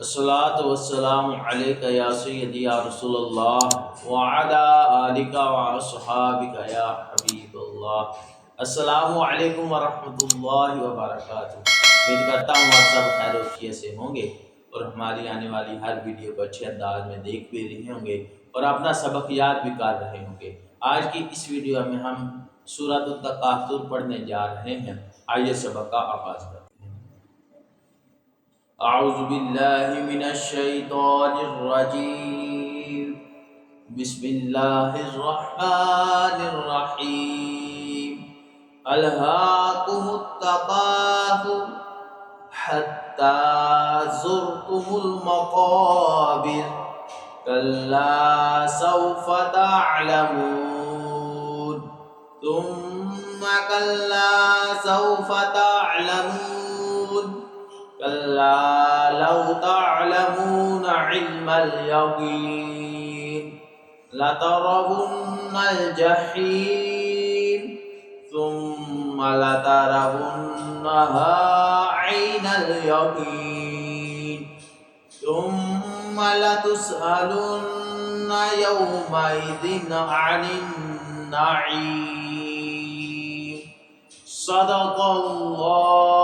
अस्सलातु वस्सलामु अलैका या सय्यदी या रसूलल्लाह व अला आलिका व अस्हाबिका या हबीबल्लाह। अस्सलामु अलैकुम व रहमतुल्लाहि व बरकातुहू। उम्मीद करता हूँ आप सब खैर वफियत से होंगे और हमारी आने वाली हर वीडियो को अच्छे अंदाज में देख भी रहे होंगे और अपना सबक याद भी कर रहे होंगे। आज की इस वीडियो में हम सूरत तकासुर पढ़ने जा रहे हैं। आइए सबक का आगाज़ करते हैं। अऊज़ु बिल्लाहि मिनश शैतानिर रजीम। बिस्मिल्लाहिर रहमानिर रहीम। अलहाकुमुत तकासुर हत्ता ज़ुरतुमुल मक़ाबिर कल्ला सौफ़ तअलमून सुम्मा कल्ला सौफ़ तअलमून कल्ला लौ तअलमून इल्मल यक़ीन लतरवुन्नल जहीम सुम्मा लतरवुन्नहा ऐनल यक़ीन सुम्मा लतुस्अलुन्ना यौमइज़िन अनिन नईम। सदक़ल्लाहु